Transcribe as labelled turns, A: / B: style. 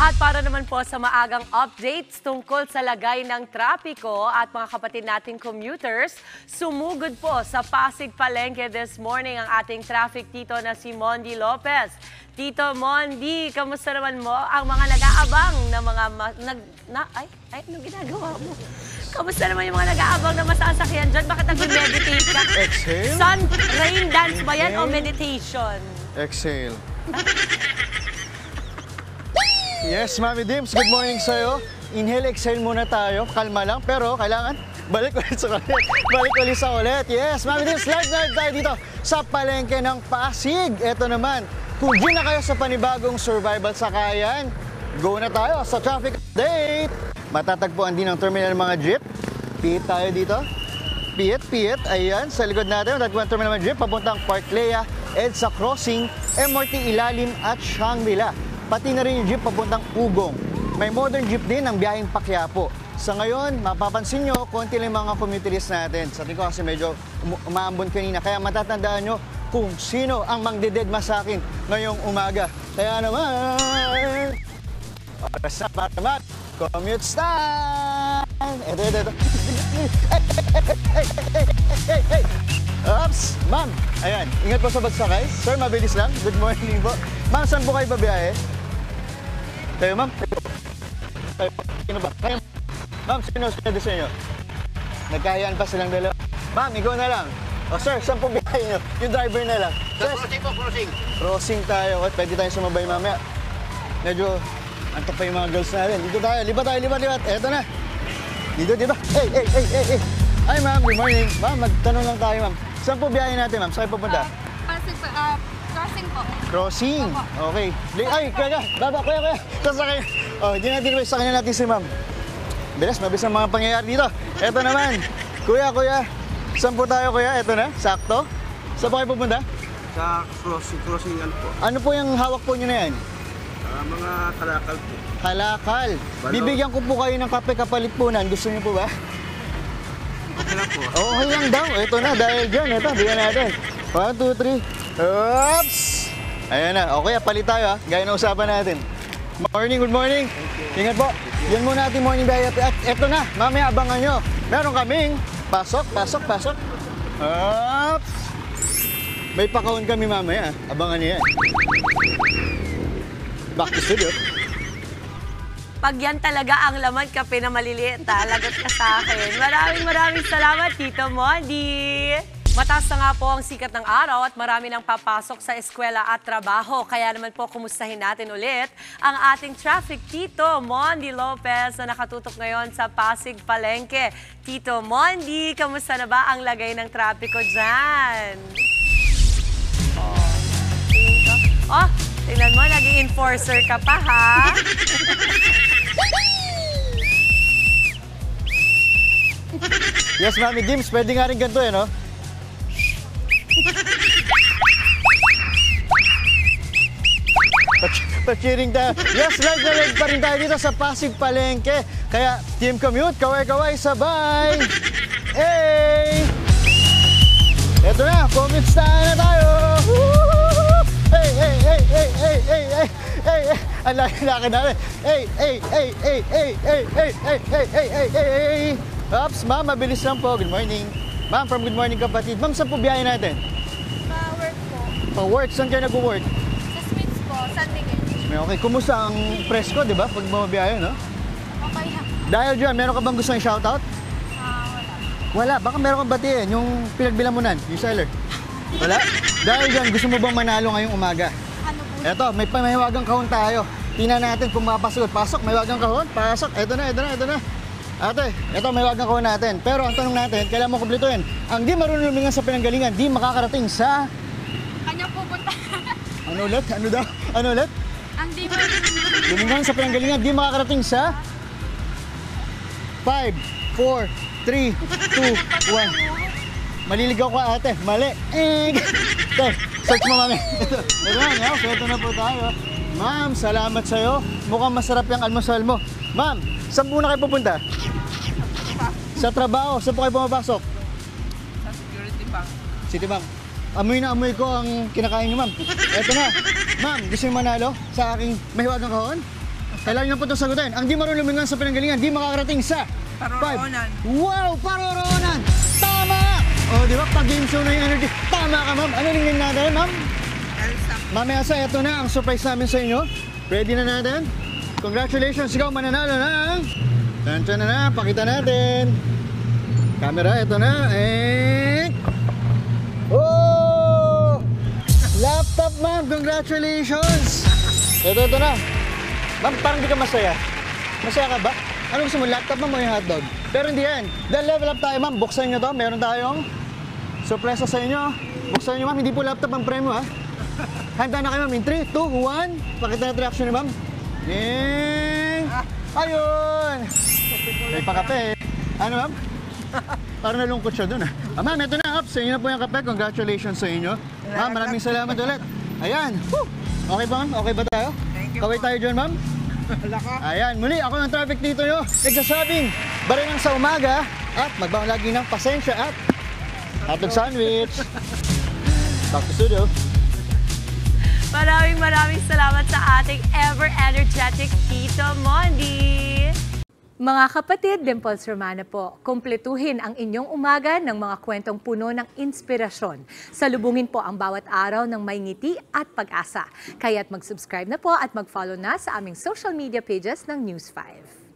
A: At para naman po sa maagang updates tungkol sa lagay ng trapiko at mga kapatid nating commuters, sumugod po sa Pasig Palengke this morning ang ating traffic tito na si Mondi Lopez. Tito Mondi, kamusta naman mo ang mga nag-aabang na mga anong ginagawa mo? Kamusta naman yung mga nag-aabang na masasakyan dyan? Bakit nag-meditate ka?
B: Exhale.
A: Sun, rain dance ba yan o meditation?
B: Exhale. Yes, Mami Dims, good morning sa'yo. Inhale, exhale muna tayo. Kalma lang, pero kailangan balik ulit sa ulit. Balik ulit sa ulit. Yes, Mami Dims, live tayo dito sa Palengke ng Pasig. Ito naman, kung di na kayo sa panibagong survival sakayan, go na tayo sa traffic update. Matatagpuan din ang terminal ng mga jeep. Pihit tayo dito. Pihit. Ayan, sa likod natin, matatagpuan ang terminal ng mga jeep, papuntang Park Lea, EDSA Crossing, MRT Ilalim at Shangri-La. Pati na rin yung jeep papuntang Ugong. May modern jeep din ang biyaheng Paquiapo. Sa ngayon, mapapansin nyo, konti lang mga commuteries natin. Sa tingin ko kasi medyo umaambon kanina. Kaya matatandaan nyo kung sino ang mangdededma sa akin ngayong umaga. Kaya naman, oras na para naman, commute stand! Ito. Hey! Oops! Ma'am, ayan, ingat po sa pagsakay. Sir, mabilis lang. Good morning po. Ma'am, saan po kayo babiyahe? Kayo, ma'am? Sino ba? Kayo, ma'am, sino sa inyo? Nagkahiyaan pa silang dalawa. Ma'am, ikaw na lang. O, sir, saan po biyahe nyo? Yung driver na lang. Sir,
C: Crossing po, crossing.
B: crossing tayo. At pwede tayong sumabay mamaya. Medyo antok pa yung mga girls natin. Dito tayo. Libat. Eto na. Dito. Hey. Hi, ma'am. Good morning. Ma'am, magtanong lang tayo, ma'am. Saan po biyahe natin, ma'am? Saan kayo pupunta?
D: Crossing po.
B: Crossing. Okay. Ay, kuya. Baba, kuya. Sasakay. Oh, hindi natin sa kanya natin si ma'am. Mabilis ang mga pangyayari dito. Eto naman. Kuya. Saan po tayo, kuya? Eto na. Sakto. Saan po kayo pupunta?
C: Sa crossing po.
B: Ano po yung hawak po nyo na yan?
C: Mga kalakal po.
B: Kalakal.
C: Balot.
B: Bibigyan ko po kayo ng kape kapalit po nan. Gusto niyo po ba?
C: Okay lang po.
B: Okay lang daw. Ito na, dahil dyan. Ito, bigyan natin. 1, 2, 3. Oops! Ayan na. Okay, palit tayo ha. Gaya na usapan natin. Good morning. Ingat po. Yan muna ating morning diet. At ito na, mamaya abangan nyo. Meron kaming pasok. Oops! May pakawon kami mamaya. Abangan niyo yan. Back to studio.
A: Pag yan talaga ang laman kape na maliliit, lagot ka sa akin. Maraming salamat, Tito Mondi. Mataas na nga po ang sikat ng araw at marami nang papasok sa eskwela at trabaho. Kaya naman po, kumustahin natin ulit ang ating traffic Tito Mondi Lopez na nakatutok ngayon sa Pasig Palengke. Tito Mondi, kamusta na ba ang lagay ng trapiko dyan? Tingnan mo, naging enforcer ka pa, ha?
B: Yes, Mami Dims, pwede nga rin ganito no? Pa-cheering tayo. Yes, live pa rin tayo dito sa Pasig Palengke. Kaya, Team Commute, kaway-kaway, sabay! Hey! Eto na, commute na tayo! Hey! Ang laki natin. Hey! Ops, ma'am, mabilis lang po. Good morning. Ma'am, from Good Morning Kapatid. Ma'am, saan po biyahe natin?
D: Pa-work po.
B: Pa-work? Saan kayo nag-work?
D: Sa Smiths po, San Miguel.
B: Okay, kumusta ang presko, di ba? Pag bumabiyahe, no?
D: Okay ha.
B: Dahil dyan, meron ka bang gusto yung shoutout?
D: Wala.
B: Wala. Baka meron kang batiin. Yung pinagbilamunan, yung seller. Wala? Dahil dyan, gusto mo bang manalo ngayong umaga?
D: Ano po?
B: Eto, may pamahiwagang kahon tayo. Tingnan natin kung mapasok. Pasok, may wagang kahon. Pasok. Eto na. Ate, eto may wagang kahon natin. Pero ang tanong natin, kailangan mo kumpletuhin. Ang di marunong lumingan sa pinanggalingan, di makakarating sa...
D: Kanya pupunta.
B: Ano ulit? Ano ulit?
D: Ang di mo.
B: Lumingan sa pinanggalingan, di makakarating sa... 5, 4, 3, 2, 1. Maliligaw ka, ate. Mali. Ate, search mo, mami. Ito na, ito na po tayo. Ma'am, salamat sa'yo. Mukhang masarap yung almusal mo. Ma'am, saan po na kayo pupunta? Sa trabaho. Saan po kayo pumapasok?
D: Sa security bank.
B: Citibank. Amoy na amoy ko ang kinakain niyo, ma'am. Eto na. Ma'am, gusto niyo manalo sa aking mahiwagang kahon? Kailangan nyo po ito sagutin. Ang di marunong lumingon sa pinanggalingan, di makakarating sa...
D: Paroroonan.
B: Wow! Paroroonan! Tama! O, di ba? Pag-game show na yung energy. Tama ka, ma'am. Ano ningin natin, ma'am?
D: Elsa.
B: Mami Elsa, ito na ang surprise namin sa inyo. Ready na natin? Congratulations, ikaw mananalo ng... Tansya na, pakita natin. Camera, ito na. Oh! Laptop, ma'am. Congratulations! Ito na. Ma'am, parang di ka masaya. Masaya ka ba? Ano gusto mo, laptop mo o yung hotdog? Pero hindi yan. Dahil level up tayo, ma'am. Buksan nyo to. Meron tayong surpresa sa inyo. Buksan nyo, ma'am. Hindi po laptop ang premyo, ha? Handa na kayo, ma'am. In 3, 2, 1. Pakita natin reaction ni ma'am. Ayun! May pakape. Ano, ma'am? Parang nalungkot siya dun, ha? Ma'am, ito na, Sa inyo na po yung kape. Congratulations sa inyo. Ma'am, maraming salamat ulit. Ayan. Woo! Okay ba, ma'am? Okay ba tayo?
D: Thank you
B: Kaway
D: po.
B: tayo dyan, ma'am? Ayan, muli ako ng traffic dito nyo. Nagsasabing, barinang sa umaga at magbaong lagi ng pasensya at hotdog sandwich. Back to studio.
A: Maraming salamat sa ating ever-energetic Tito Mondi. Mga kapatid, Dimples Romana po, kumpletuhin ang inyong umaga ng mga kwentong puno ng inspirasyon. Salubungin po ang bawat araw ng may ngiti at pag-asa. Kaya't mag-subscribe na po at mag-follow na sa aming social media pages ng News 5.